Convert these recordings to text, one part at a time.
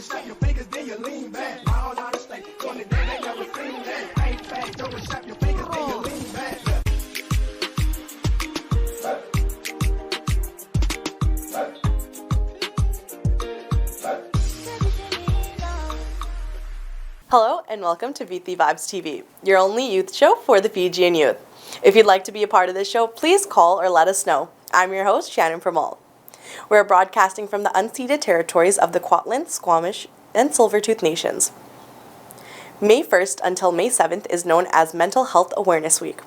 and snap your fingers, then you lean back. All out of state, on the day they never seen that. Ain't back, throw and snap your fingers, then you lean back. Hello and welcome to Viti Vibes TV, your only youth show for the Fijian youth. If you'd like to be a part of this show, please call or let us know. I'm your host, Shannon Pramal. We're broadcasting from the unceded territories of the Kwantlen, Squamish, and Silvertooth Nations. May 1st until May 7th is known as Mental Health Awareness Week.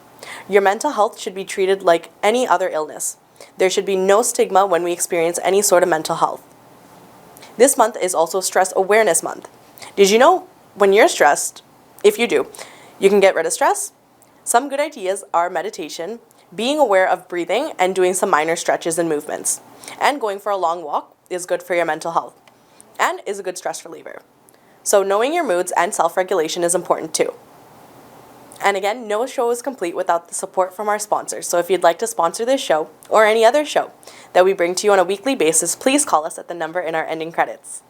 Your mental health should be treated like any other illness. There should be no stigma when we experience any sort of mental health. This month is also Stress Awareness Month. Did you know when you're stressed, if you do, you can get rid of stress? Some good ideas are meditation, being aware of breathing, and doing some minor stretches and movements. And going for a long walk is good for your mental health and is a good stress reliever. So knowing your moods and self-regulation is important too. And again, no show is complete without the support from our sponsors. So if you'd like to sponsor this show or any other show that we bring to you on a weekly basis, please call us at the number in our ending credits.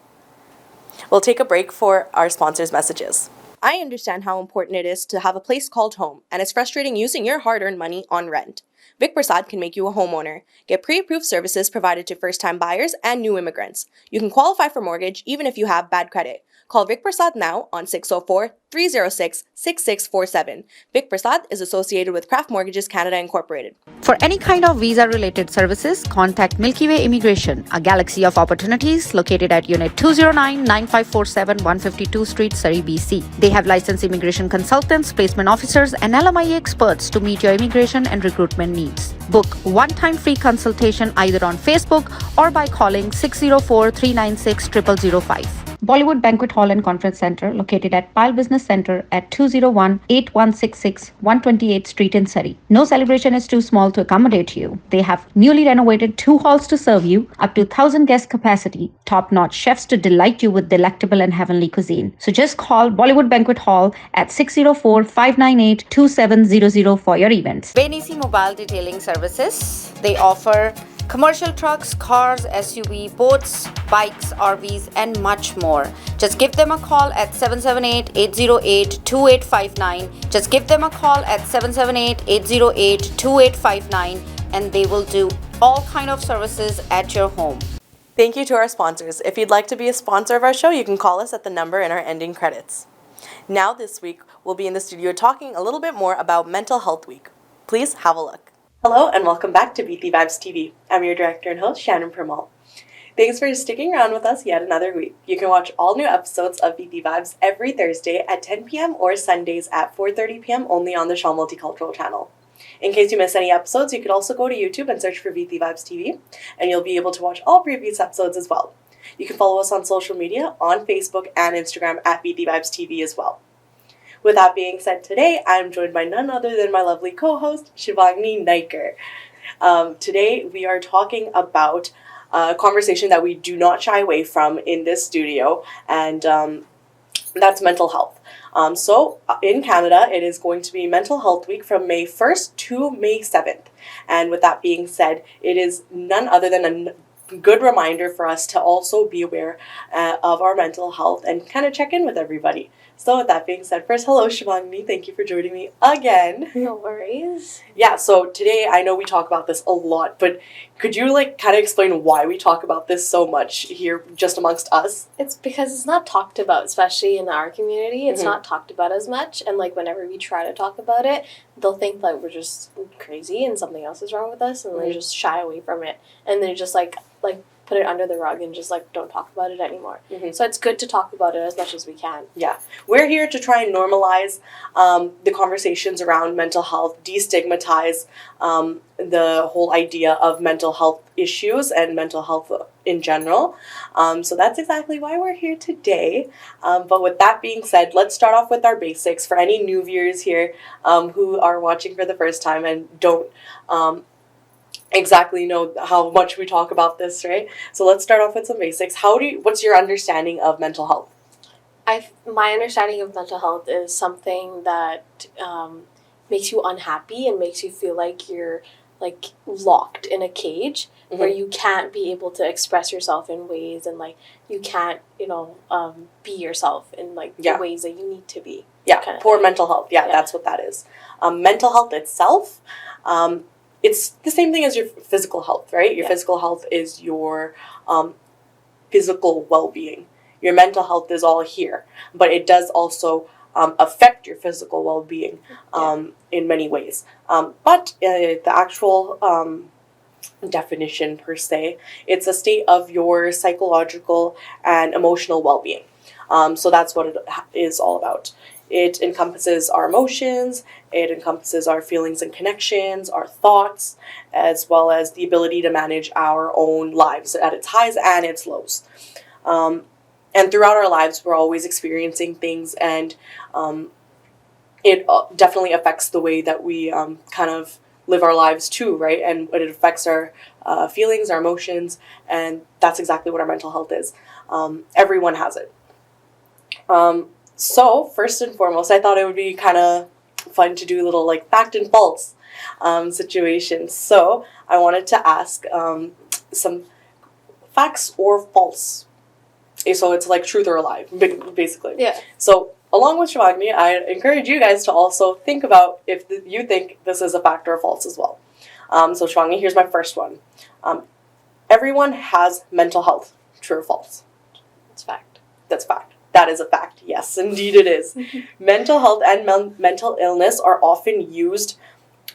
We'll take a break for our sponsors' messages. I understand how important it is to have a place called home, and it's frustrating using your hard-earned money on rent. Vic Prasad can make you a homeowner. Get pre-approved services provided to first-time buyers and new immigrants. You can qualify for mortgage even if you have bad credit. Call Vic Prasad now on 604-306-6647. Vic Prasad is associated with Craft Mortgages Canada Incorporated. For any kind of visa-related services, contact Milky Way Immigration, a galaxy of opportunities located at Unit 209-9547 152 Street, Surrey, BC. They have licensed immigration consultants, placement officers, and LMIA experts to meet your immigration and recruitment needs. Book one-time free consultation either on Facebook or by calling 604-396-0005. Bollywood Banquet Hall and Conference Center, located at Pile Business Center at 201-8166 128th Street in Surrey. No celebration is too small to accommodate you. They have newly renovated 2 halls to serve you, up to 1,000 guest capacity, top-notch chefs to delight you with delectable and heavenly cuisine. So just call Bollywood Banquet Hall at 604-598-2700 for your events. Benisi Mobile Detailing Services. They offer commercial trucks, cars, SUV, boats, bikes, RVs, and much more. Just give them a call at 778-808-2859. Just give them a call at 778-808-2859 and they will do all kind of services at your home. Thank you to our sponsors. If you'd like to be a sponsor of our show, you can call us at the number in our ending credits. Now this week, we'll be in the studio talking a little bit more about Mental Health Week. Please have a look. Hello and welcome back to Viti Vibes TV. I'm your director and host, Shannon Pramal. Thanks for sticking around with us yet another week. You can watch all new episodes of Viti Vibes every Thursday at 10 p.m. or Sundays at 4:30 p.m. only on the Shaw Multicultural channel. In case you miss any episodes, you could also go to YouTube and search for Viti Vibes TV, and you'll be able to watch all previous episodes as well. You can follow us on social media on Facebook and Instagram at Viti Vibes TV as well. With that being said, today I'm joined by none other than my lovely co-host, Shivagni Naiker. Today we are talking about a conversation that we do not shy away from in this studio, and that's mental health. So in Canada, it is going to be Mental Health Week from May 1st to May 7th. And with that being said, it is none other than a good reminder for us to also be aware of our mental health and kind of check in with everybody. So with that being said, first, hello Shivagni, thank you for joining me again. No worries. Yeah, so today I know we talk about this a lot, but could you kind of explain why we talk about this so much here just amongst us? It's because it's not talked about, especially in our community. It's not talked about as much, and whenever we try to talk about it, they'll think we're just crazy and something else is wrong with us, and they just shy away from it, and they just put it under the rug and just don't talk about it anymore. So it's good to talk about it as much as we can. Yeah. We're here to try and normalize the conversations around mental health, destigmatize the whole idea of mental health issues and mental health in general. So that's exactly why we're here today. But with that being said, let's start off with our basics for any new viewers here who are watching for the first time and don't exactly know how much we talk about this, right? So let's start off with some basics. What's your understanding of mental health? My understanding of mental health is something that makes you unhappy and makes you feel like you're like locked in a cage where you can't be able to express yourself in ways, and like you can't, be yourself in like the ways that you need to be. Yeah, kind of poor thing. mental health. Yeah, that's what that is. Mental health itself, it's the same thing as your physical health, right? Your physical health is your physical well-being. Your mental health is all here, but it does also affect your physical well-being in many ways. But the actual definition per se, it's a state of your psychological and emotional well-being. So that's what it is all about. It encompasses our emotions, it encompasses our feelings and connections, our thoughts, as well as the ability to manage our own lives at its highs and its lows. And throughout our lives, we're always experiencing things, and it definitely affects the way that we kind of live our lives too, right? And it affects our feelings, our emotions, and that's exactly what our mental health is. Everyone has it. So, first and foremost, I thought it would be kind of fun to do a little like fact and false situations. So, I wanted to ask some facts or false. So, it's like truth or a lie, basically. Yeah. So, along with Shivagni, I encourage you guys to also think about if you think this is a fact or a false as well. So, Shivagni, here's my first one. Everyone has mental health. True or false? It's fact. That's fact. That is a fact. Yes, indeed it is. Mental health and mental illness are often used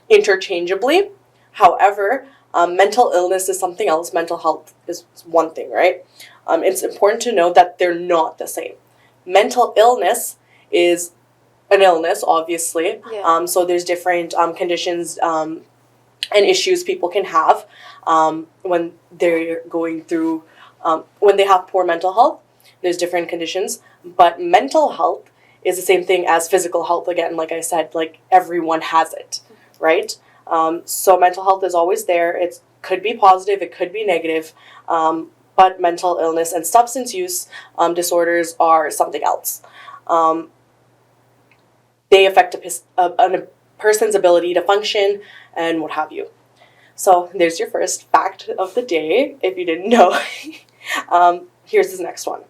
interchangeably. However, mental illness is something else. Mental health is one thing, right? It's important to know that they're not the same. Mental illness is an illness, obviously. Yeah. So there's different conditions and issues people can have when they're going through, when they have poor mental health. There's different conditions, but mental health is the same thing as physical health. Again, like I said, like everyone has it, right? So mental health is always there. It could be positive, it could be negative, but mental illness and substance use disorders are something else. They affect a person's ability to function and what have you. So there's your first fact of the day, if you didn't know. Here's the next one.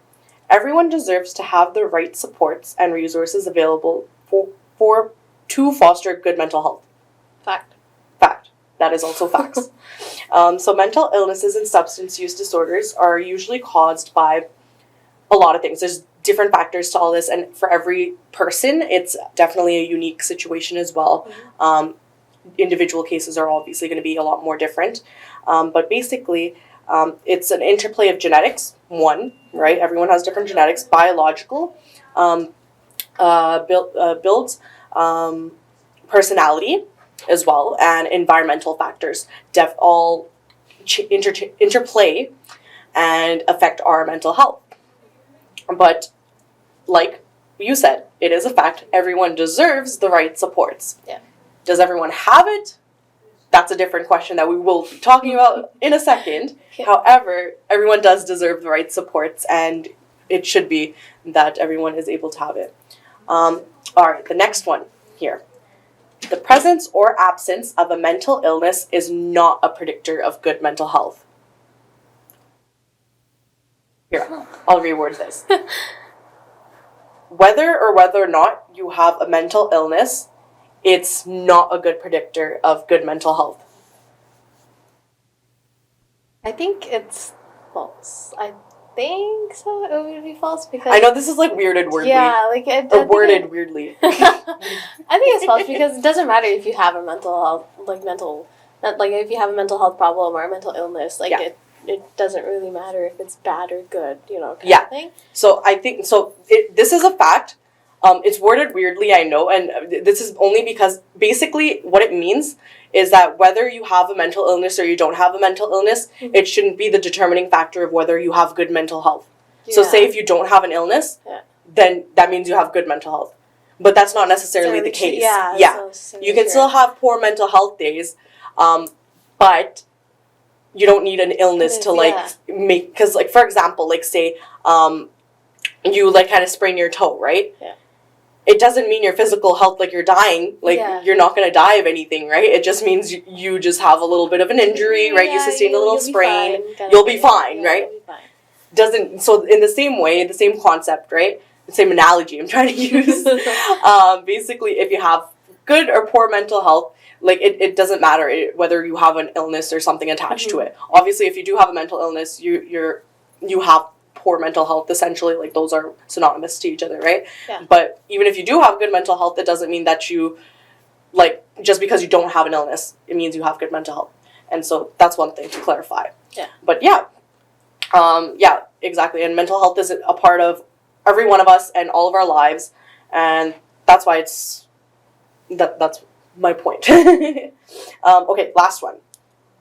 Everyone deserves to have the right supports and resources available to foster good mental health. Fact. Fact. That is also facts. So mental illnesses and substance use disorders are usually caused by a lot of things. There's different factors to all this, and for every person, it's definitely a unique situation as well. Mm-hmm. Individual cases are obviously going to be a lot more different. But basically, it's an interplay of genetics, one, right? Everyone has different genetics, biological, builds, personality as well, and environmental factors all interplay and affect our mental health. But like you said, it is a fact, everyone deserves the right supports. Yeah. Does everyone have it? That's a different question that we will be talking about in a second. Yeah. However, everyone does deserve the right supports, and it should be that everyone is able to have it. All right, the next one here. The presence or absence of a mental illness is not a predictor of good mental health. Here, I'll reword this. Whether or not you have a mental illness, it's not a good predictor of good mental health. I think it's false. I think so. It would be false because I know this is like weirded weirdly. Yeah, like worded weirdly. I think it's false because it doesn't matter if you have a mental health, if you have a mental health problem or a mental illness, it doesn't really matter if it's bad or good, kind of thing. So I think this is a fact. It's worded weirdly, I know, and this is only because basically what it means is that whether you have a mental illness or you don't have a mental illness, mm-hmm. it shouldn't be the determining factor of whether you have good mental health. Yeah. So say if you don't have an illness, then that means you have good mental health. But that's not necessarily the case. Yeah. You can still have poor mental health days, but you don't need an illness to make, because for example, say you kind of sprain your toe, right? Yeah. it doesn't mean your physical health, like you're dying, like you're not going to die of anything, right? It just means you just have a little bit of an injury, right? You sustained a little sprain. You'll be fine, right? You'll be fine. Doesn't, so in the same way, the same concept, right? The same analogy I'm trying to use. Basically, if you have good or poor mental health, like it doesn't matter whether you have an illness or something attached to it. Obviously, if you do have a mental illness, you have poor mental health, essentially. Like, those are synonymous to each other, right? Yeah. But even if you do have good mental health, it doesn't mean that you, like, just because you don't have an illness, it means you have good mental health. And so that's one thing to clarify. Yeah. But yeah, exactly. And mental health is a part of every one of us and all of our lives, and that's why that's my point. Okay, last one.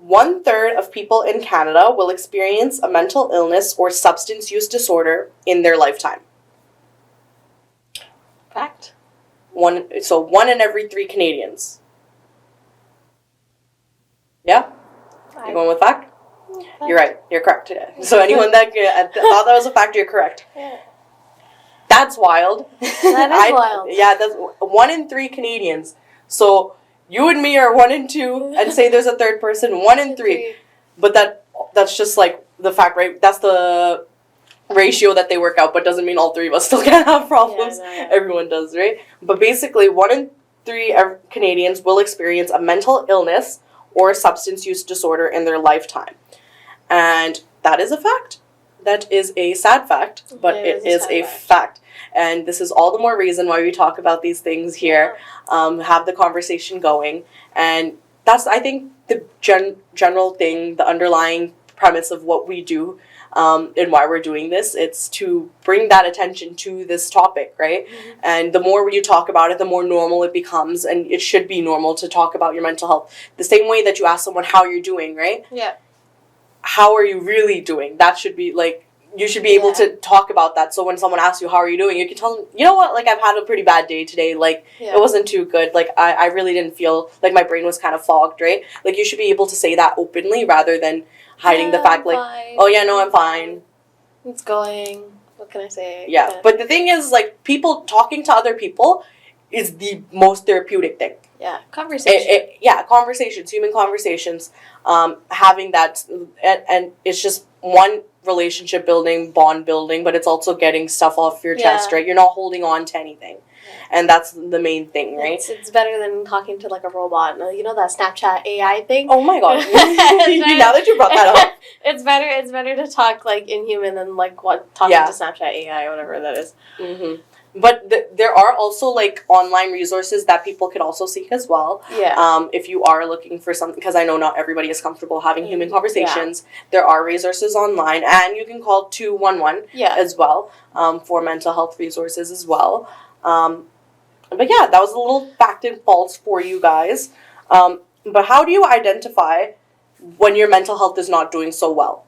1/3 of people in Canada will experience a mental illness or substance use disorder in their lifetime. Fact. One in every 3 Canadians. Yeah? You're going with fact? Fact. You're right. You're correct. So anyone that thought that was a fact, you're correct. Yeah. That's wild. That is wild. Yeah, that's 1 in 3 Canadians. So you and me are 1 in 2, and say there's a third person, 1 in 3. But that's just like the fact, right? That's the ratio that they work out, but doesn't mean all 3 of us still can't have problems. Yeah. Everyone does, right? But basically, 1 in 3 Canadians will experience a mental illness or substance use disorder in their lifetime. And that is a fact. That is a sad fact, but it is a fact. And this is all the more reason why we talk about these things here, have the conversation going. And that's, I think, the general thing, the underlying premise of what we do, and why we're doing this. It's to bring that attention to this topic, right? Mm-hmm. And the more you talk about it, the more normal it becomes. And it should be normal to talk about your mental health. The same way that you ask someone how you're doing, right? Yeah. How are you really doing? That should be, like, you should be able to talk about that. So when someone asks you, how are you doing? You can tell them, you know what, like, I've had a pretty bad day today. Like, it wasn't too good. Like, I really didn't feel, like, my brain was kind of fogged, right? Like, you should be able to say that openly rather than hiding the fact, like, fine. Oh, yeah, no, I'm fine. It's going. What can I say? Yeah. But the thing is, like, people talking to other people is the most therapeutic thing. Yeah, conversation. Conversations, human conversations, having that, and it's just one relationship building, bond building, but it's also getting stuff off your chest, right? You're not holding on to anything. And that's the main thing, right? It's better than talking to, like, a robot. You know that Snapchat AI thing? Oh my god. Now that you brought that up. It's better to talk, like, in human than, like, talking to Snapchat AI or whatever that is. Mm-hmm. But there are also, like, online resources that people could also seek as well. Yeah. If you are looking for something, because I know not everybody is comfortable having human conversations. There are resources online, and you can call 211 as well, for mental health resources as well. But yeah, that was a little fact and false for you guys. But how do you identify when your mental health is not doing so well?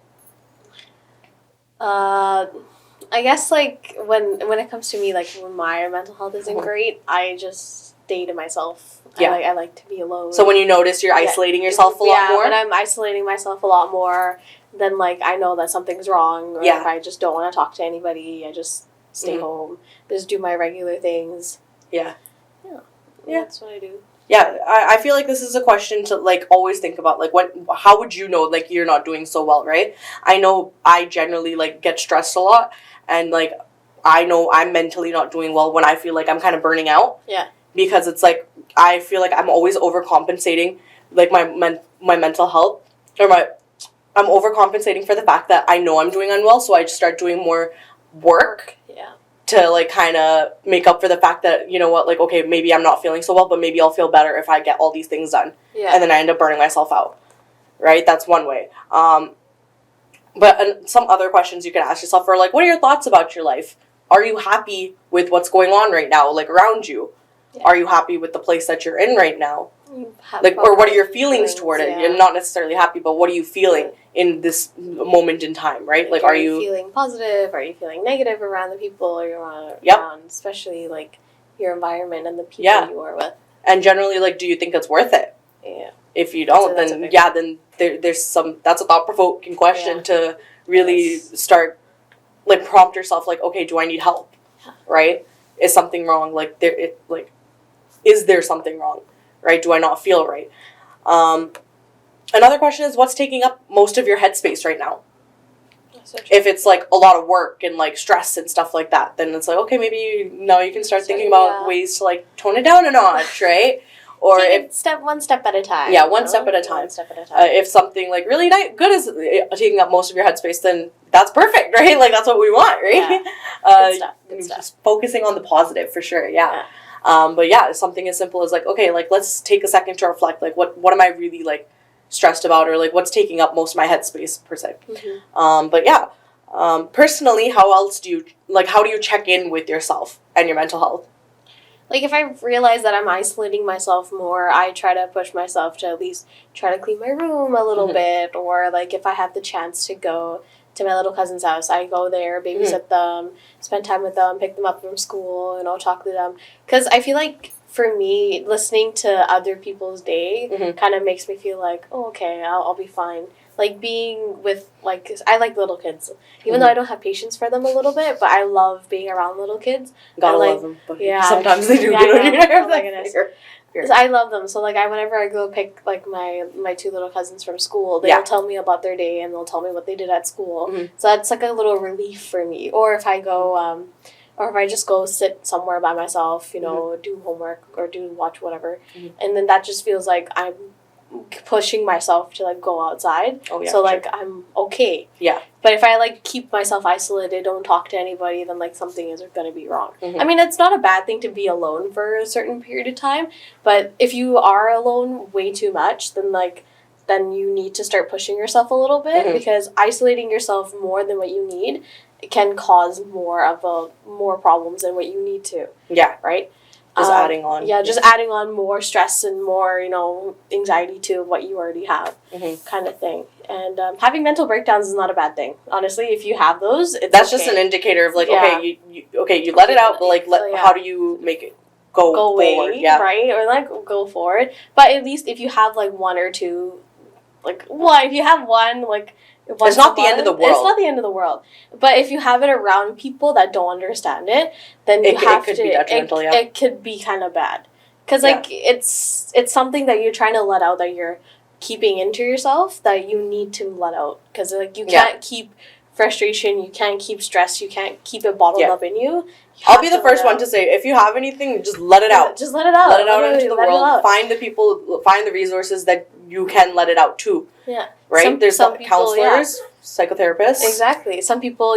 I guess, like, when it comes to me, like, when my mental health isn't great, I just stay to myself. Yeah. I like to be alone. So when you notice you're isolating yourself a lot more? Yeah, when I'm isolating myself a lot more, then, like, I know that something's wrong. Or if I just don't want to talk to anybody, I just stay home. Just do my regular things. Yeah. That's what I do. Yeah, I feel like this is a question to, like, always think about, like, how would you know, like, you're not doing so well, right? I know I generally, like, get stressed a lot, and, like, I know I'm mentally not doing well when I feel like I'm kind of burning out. Yeah. Because it's, like, I feel like I'm always overcompensating, like, my mental health, or I'm overcompensating for the fact that I know I'm doing unwell, so I just start doing more work. Yeah. To, like, kind of make up for the fact that, you know what, like, okay, maybe I'm not feeling so well, but maybe I'll feel better if I get all these things done. Yeah. And then I end up burning myself out. Right? That's one way. But some other questions you can ask yourself are, like, what are your thoughts about your life? Are you happy with what's going on right now, like, around you? Yeah. Are you happy with the place that you're in right now? Like, or what are your feelings toward it? You're not necessarily happy, but what are you feeling in this moment in time, right? Like, are you feeling positive? Are you feeling negative around the people you're around, especially, like, your environment and the people you are with? And generally, like, do you think it's worth it? Yeah. If you don't, then there's some, that's a thought-provoking question to really start, like, prompt yourself, like, okay, do I need help? Right? is something wrong? Like, is there something wrong? Right? Do I not feel right? Another question is, what's taking up most of your headspace right now? So if it's like a lot of work and like stress and stuff like that, then it's like, okay, maybe you can start thinking about ways to like tone it down a notch, right? Or take it one step at a time. Yeah, one step at a time. One step at a time. If something like really good is taking up most of your headspace, then that's perfect, right? Like that's what we want, right? Good stuff. Good stuff. Just focusing on the positive for sure. Yeah. But something as simple as like, okay, like let's take a second to reflect. Like what am I really like stressed about, or like what's taking up most of my headspace per se. Personally, how do you check in with yourself and your mental health? Like, if I realize that I'm isolating myself more, I try to push myself to at least try to clean my room a little bit, or like if I have the chance to go to my little cousin's house, I go there, babysit them, spend time with them, pick them up from school, talk to them, because I feel like for me, listening to other people's day kind of makes me feel like, oh, okay, I'll be fine. Like, being with, like, I like little kids. Even though I don't have patience for them a little bit, but I love being around little kids. Gotta like, love them. But sometimes they do get on your nerves. Oh, my goodness. I love them. So, like, whenever I go pick, like, my two little cousins from school, they'll tell me about their day, and they'll tell me what they did at school. So that's, like, a little relief for me. Or if I go... or if I just go sit somewhere by myself, do homework or watch whatever. And then that just feels like I'm pushing myself to, like, go outside. Oh, yeah, so, like, I'm okay. Yeah. But if I, like, keep myself isolated, don't talk to anybody, then, like, something is going to be wrong. I mean, it's not a bad thing to be alone for a certain period of time. But if you are alone way too much, then you need to start pushing yourself a little bit, because isolating yourself more than what you need can cause more problems than what you need to. Yeah. Right? Just adding on. Yeah, just adding on more stress and more, anxiety to what you already have, kind of thing. And having mental breakdowns is not a bad thing. Honestly, if you have those, that's just an indicator of, like, you let it out, but, like, how do you make it go forward? Yeah. Right? Or, like, go forward. But at least if you have, like, one or two, like, if you have one, like... It's not the end of the world. It's not the end of the world. But if you have it around people that don't understand it, then it could be detrimental, it could be kind of bad. Because, like, it's something that you're trying to let out, that you're keeping into yourself, that you need to let out. Because, like, you can't keep frustration, you can't keep stress, you can't keep it bottled up in you. I'll be the first one to say, if you have anything, just let it out. Just let it out. Let it out into the world. Find the people, find the resources that you can let it out to. Yeah. Right? There's some counselors, psychotherapists. Exactly. Some people,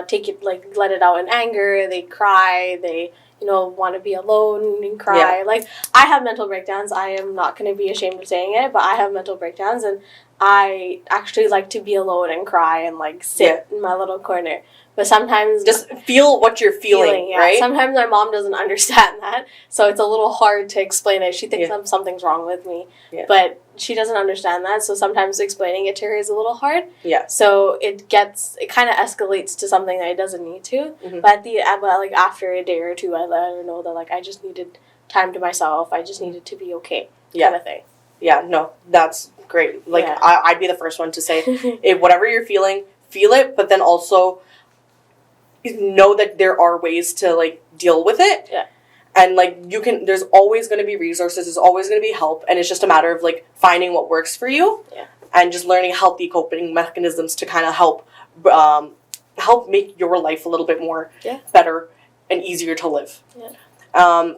take it, like, let it out in anger, they cry, they, want to be alone and cry. Yeah. Like, I have mental breakdowns. I am not going to be ashamed of saying it, but I have mental breakdowns, and I actually like to be alone and cry and, like, sit in my little corner. But sometimes... Just feel what you're feeling, right? Sometimes my mom doesn't understand that, so it's a little hard to explain it. She thinks something's wrong with me, but she doesn't understand that, so sometimes explaining it to her is a little hard. Yeah. So it kind of escalates to something that it doesn't need to, but after a day or two, I let her know that, like, I just needed time to myself, I just needed to be okay, kind of thing. Yeah, no, that's great. Like, I'd be the first one to say, if whatever you're feeling, feel it, but then also... know that there are ways to, like, deal with it. Yeah. And, like, there's always going to be resources, there's always going to be help, and it's just a matter of, like, finding what works for you. Yeah. And just learning healthy coping mechanisms to kind of help make your life a little bit more better and easier to live. Yeah.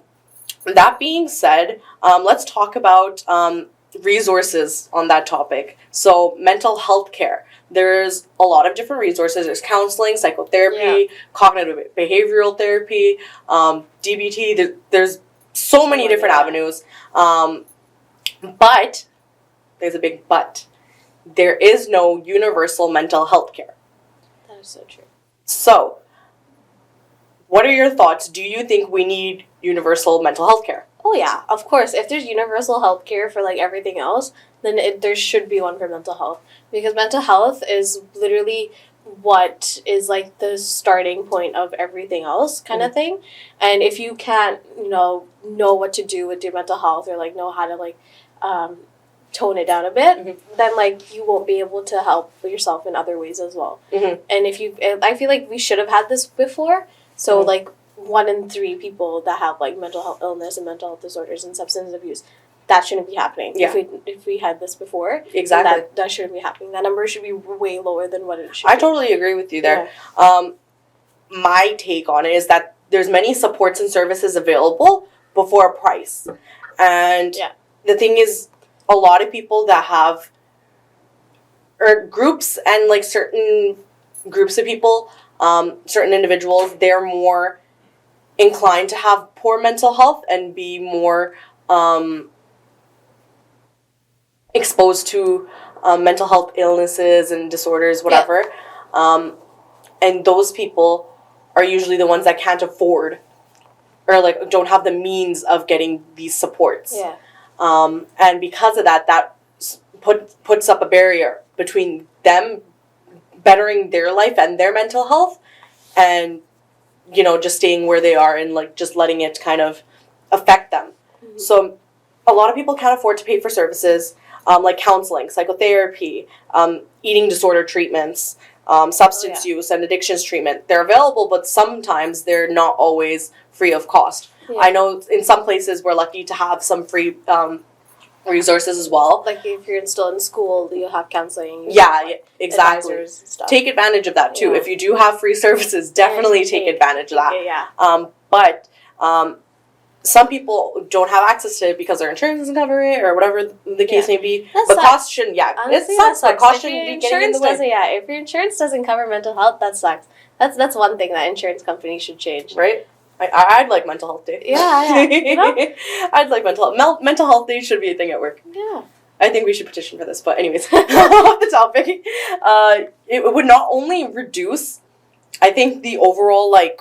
That being said, let's talk about resources on that topic. So, mental health care. There's a lot of different resources. There's counseling, psychotherapy, cognitive behavioral therapy, DBT. There's so many different avenues. But, there's a big but. There is no universal mental health care. That is so true. So, what are your thoughts? Do you think we need universal mental health care? Oh, yeah, of course. If there's universal health care for, like, everything else, then there should be one for mental health. Because mental health is literally what is, like, the starting point of everything else kind of thing. And if you can't, know what to do with your mental health, or, like, know how to, like, tone it down a bit, then, like, you won't be able to help yourself in other ways as well. And I feel like we should have had this before. So, like, 1 in 3 people that have like mental health illness and mental health disorders and substance abuse. That shouldn't be happening. Yeah. If we had this before, Exactly. that shouldn't be happening. That number should be way lower than what it should. I be. totally agree with you there. My take on it is that there's many supports and services available before a price. And the thing is, a lot of people that have, or groups and like certain groups of people, certain individuals, they're more inclined to have poor mental health and be more exposed to mental health illnesses and disorders, whatever. And those people are usually the ones that can't afford or like don't have the means of getting these supports. Yeah. And because of that, puts up a barrier between them bettering their life and their mental health and, you know, just staying where they are and like just letting it kind of affect them. Mm-hmm. So a lot of people can't afford to pay for services like counseling, psychotherapy, eating disorder treatments, substance use and addictions treatment. They're available, but sometimes they're not always free of cost. Yeah. I know in some places we're lucky to have some free resources as well. Like if you're still in school, you'll have counseling. Exactly. And stuff. Take advantage of that too. Yeah. If you do have free services, definitely take advantage of that. But some people don't have access to it because their insurance doesn't cover it or whatever the case may be. That but sucks. cost shouldn't, Honestly, it sucks. But cost if your shouldn't be getting in the way. If your insurance doesn't cover mental health, that sucks. That's one thing that insurance companies should change. Right? I'd like mental health day. Yeah. You know? I'd like mental health. Mental health day should be a thing at work. Yeah. I think we should petition for this. But anyways, off the topic. It would not only reduce, I think, the overall, like,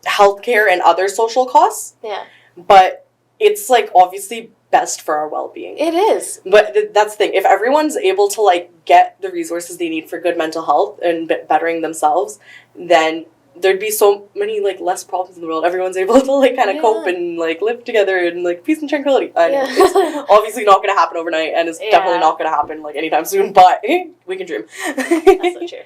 healthcare and other social costs. Yeah. But it's, like, obviously best for our well-being. It is. But that's the thing. If everyone's able to, like, get the resources they need for good mental health and bettering themselves, then there'd be so many, like, less problems in the world. Everyone's able to, like, kind of cope and, like, live together in, like, peace and tranquility. It's obviously not going to happen overnight, and it's definitely not going to happen, like, anytime soon, but we can dream. That's so true.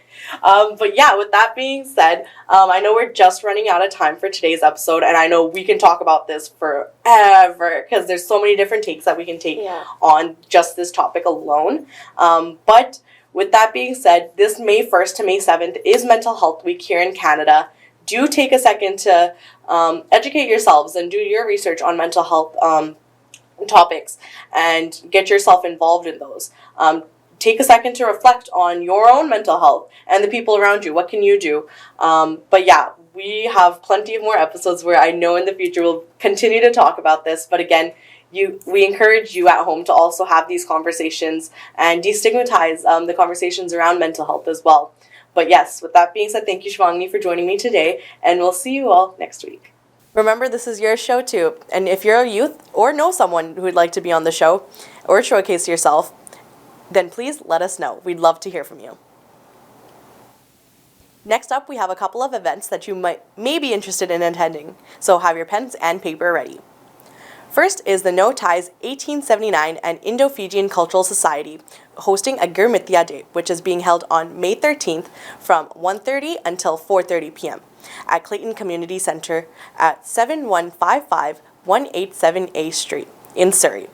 But yeah, with that being said, I know we're just running out of time for today's episode, and I know we can talk about this forever, because there's so many different takes that we can take on just this topic alone. But with that being said, this May 1st to May 7th is Mental Health Week here in Canada. Do take a second to educate yourselves and do your research on mental health topics and get yourself involved in those. Take a second to reflect on your own mental health and the people around you. What can you do? But yeah, we have plenty of more episodes where I know in the future we'll continue to talk about this. But again, we encourage you at home to also have these conversations and destigmatize the conversations around mental health as well. But yes, with that being said, thank you, Shivani, for joining me today, and we'll see you all next week. Remember, this is your show too, and if you're a youth or know someone who would like to be on the show or showcase yourself, then please let us know. We'd love to hear from you. Next up, we have a couple of events that you may be interested in attending, so have your pens and paper ready. First is the No Ties 1879 and Indo-Fijian Cultural Society hosting a Gurmithya Day, which is being held on May 13th from 1:30 until 4:30 p.m. at Clayton Community Centre at 7155 187A Street in Surrey.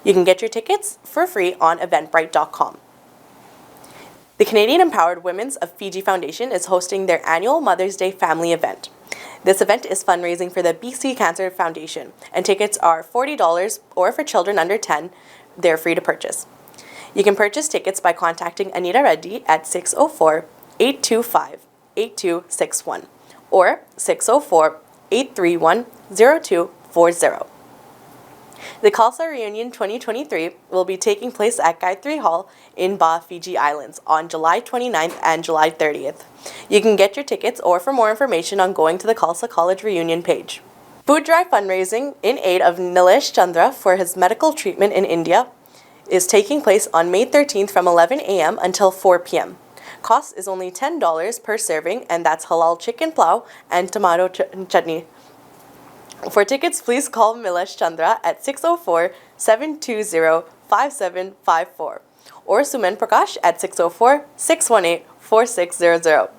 You can get your tickets for free on eventbrite.com. The Canadian Empowered Women's of Fiji Foundation is hosting their annual Mother's Day family event. This event is fundraising for the BC Cancer Foundation, and tickets are $40, or for children under 10, they're free to purchase. You can purchase tickets by contacting Anita Reddy at 604-825-8261 or 604-831-0240. The Khalsa Reunion 2023 will be taking place at Gayatri Hall in Ba, Fiji Islands on July 29th and July 30th. You can get your tickets or for more information on going to the Khalsa College Reunion page. Food drive fundraising in aid of Nilesh Chandra for his medical treatment in India is taking place on May 13th from 11 a.m. until 4 p.m. Cost is only $10 per serving, and that's halal chicken plow and tomato chutney. For tickets, please call Nilesh Chandra at 604-720-5754 or Suman Prakash at 604-618-4600.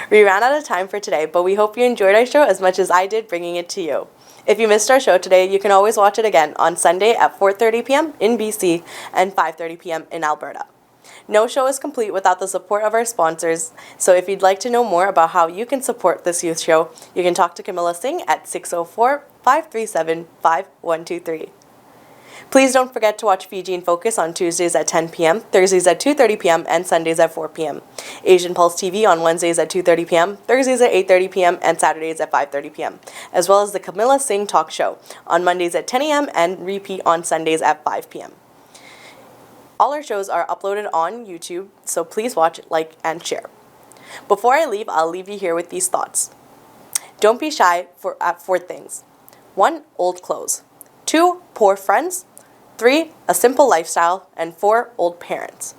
We ran out of time for today, but we hope you enjoyed our show as much as I did bringing it to you. If you missed our show today, you can always watch it again on Sunday at 4:30 p.m. in BC and 5:30 p.m. in Alberta. No show is complete without the support of our sponsors, so if you'd like to know more about how you can support this youth show, you can talk to Camilla Singh at 604-537-5123. Please don't forget to watch Fiji in Focus on Tuesdays at 10 p.m., Thursdays at 2:30 p.m., and Sundays at 4 p.m. Asian Pulse TV on Wednesdays at 2:30 p.m., Thursdays at 8:30 p.m., and Saturdays at 5:30 p.m., as well as the Camilla Singh Talk Show on Mondays at 10 a.m. and repeat on Sundays at 5 p.m. All our shows are uploaded on YouTube, so please watch, like, and share. Before I leave, I'll leave you here with these thoughts. Don't be shy at 4 things. 1. Old clothes. 2. Poor friends. 3. A simple lifestyle. And 4. Old parents.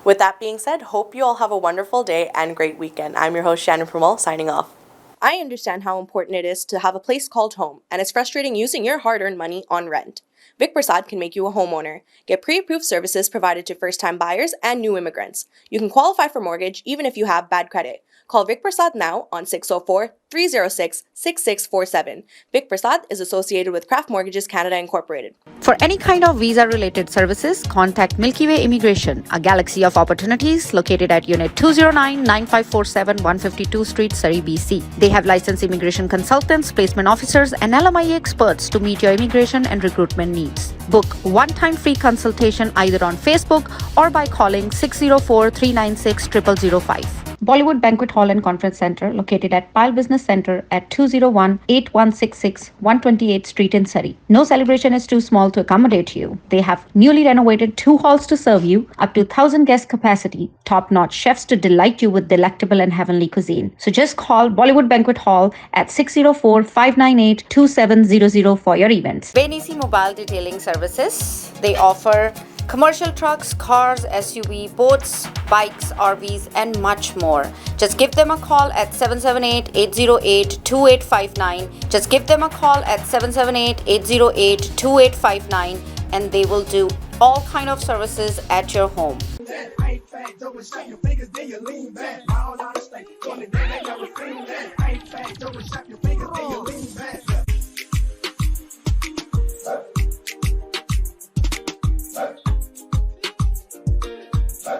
With that being said, hope you all have a wonderful day and great weekend. I'm your host, Shannon Pramal, signing off. I understand how important it is to have a place called home, and it's frustrating using your hard-earned money on rent. Vic Prasad can make you a homeowner. Get pre-approved services provided to first-time buyers and new immigrants. You can qualify for mortgage even if you have bad credit. Call Vic Prasad now on 604-306-6647. Vic Prasad is associated with Craft Mortgages Canada Incorporated. For any kind of visa-related services, contact Milky Way Immigration, a galaxy of opportunities located at Unit 209-9547 152 Street, Surrey, BC. They have licensed immigration consultants, placement officers, and LMIA experts to meet your immigration and recruitment needs. Book one-time free consultation either on Facebook or by calling 604-396-0005. Bollywood Banquet Hall and Conference Center, located at Pile Business Center at 201-8166 128th Street in Surrey. No celebration is too small to accommodate you. They have newly renovated 2 halls to serve you, up to 1,000 guest capacity, top-notch chefs to delight you with delectable and heavenly cuisine. So just call Bollywood Banquet Hall at 604-598-2700 for your events. Benisi Mobile Detailing Services. They offer commercial trucks, cars, SUV, boats, bikes, RVs, and much more. Just give them a call at 778-808-2859. Just give them a call at 778-808-2859, and they will do all kind of services at your home. That ain't fat, don't shut your fingers, then you lean back. All out of state, 20 days, they never seen that. Ain't fat, don't shut your fingers.